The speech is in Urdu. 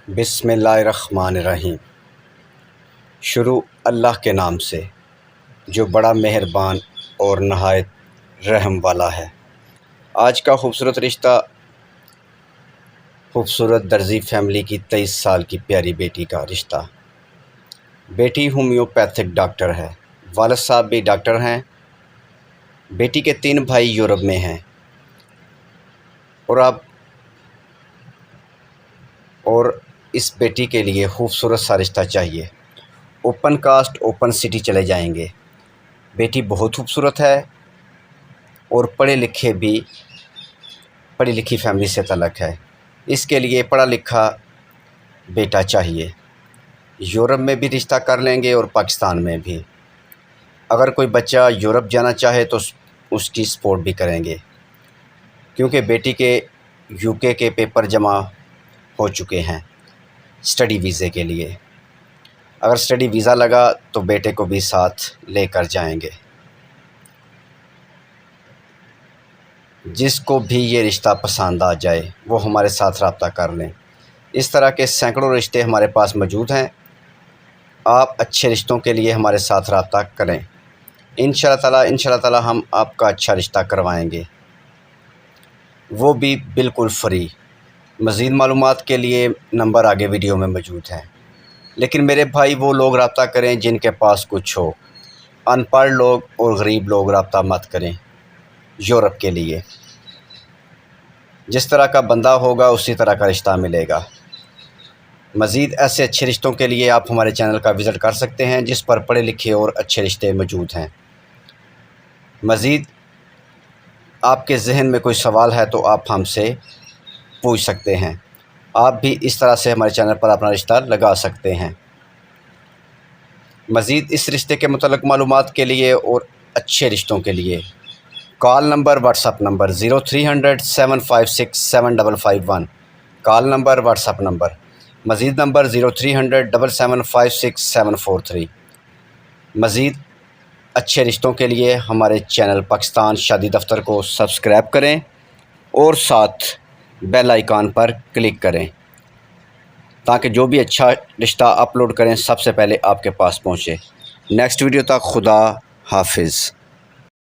بسم اللہ الرحمن الرحیم۔ شروع اللہ کے نام سے جو بڑا مہربان اور نہایت رحم والا ہے۔ آج کا خوبصورت رشتہ خوبصورت درزی فیملی کی 23 سال کی پیاری بیٹی کا رشتہ۔ بیٹی ہومیوپیتھک ڈاکٹر ہے، والد صاحب بھی ڈاکٹر ہیں۔ بیٹی کے 3 بھائی یورپ میں ہیں اور اس بیٹی کے لیے خوبصورت سا رشتہ چاہیے۔ اوپن کاسٹ اوپن سٹی چلے جائیں گے۔ بیٹی بہت خوبصورت ہے اور پڑھی لکھی فیملی سے تعلق ہے۔ اس کے لیے پڑھا لکھا بیٹا چاہیے۔ یورپ میں بھی رشتہ کر لیں گے اور پاکستان میں بھی۔ اگر کوئی بچہ یورپ جانا چاہے تو اس کی سپورٹ بھی کریں گے، کیونکہ بیٹی کے UK کے پیپر جمع ہو چکے ہیں اسٹڈی ویزے کے لیے۔ اگر اسٹڈی ویزا لگا تو بیٹے کو بھی ساتھ لے کر جائیں گے۔ جس کو بھی یہ رشتہ پسند آ جائے وہ ہمارے ساتھ رابطہ کر لیں۔ اس طرح کے سینکڑوں رشتے ہمارے پاس موجود ہیں۔ آپ اچھے رشتوں کے لیے ہمارے ساتھ رابطہ کریں۔ انشاءاللہ تعالی ہم آپ کا اچھا رشتہ کروائیں گے، وہ بھی بالکل فری۔ مزید معلومات کے لیے نمبر آگے ویڈیو میں موجود ہیں۔ لیکن میرے بھائی وہ لوگ رابطہ کریں جن کے پاس کچھ ہو۔ ان پڑھ لوگ اور غریب لوگ رابطہ مت کریں یورپ کے لیے۔ جس طرح کا بندہ ہوگا اسی طرح کا رشتہ ملے گا۔ مزید ایسے اچھے رشتوں کے لیے آپ ہمارے چینل کا وزٹ کر سکتے ہیں، جس پر پڑھے لکھے اور اچھے رشتے موجود ہیں۔ مزید آپ کے ذہن میں کوئی سوال ہے تو آپ ہم سے پوچھ سکتے ہیں۔ آپ بھی اس طرح سے ہمارے چینل پر اپنا رشتہ لگا سکتے ہیں۔ مزید اس رشتے کے متعلق معلومات کے لیے اور اچھے رشتوں کے لیے call number what's up number 0300 756 7551 call number what's up number, مزید نمبر 0300 7756 743۔ مزید اچھے رشتوں کے لیے ہمارے چینل پاکستان شادی دفتر کو سبسکرائب کریں اور ساتھ بیل آئیکن پر کلک کریں تاکہ جو بھی اچھا رشتہ اپلوڈ کریں سب سے پہلے آپ کے پاس پہنچے۔ نیکسٹ ویڈیو تک خدا حافظ۔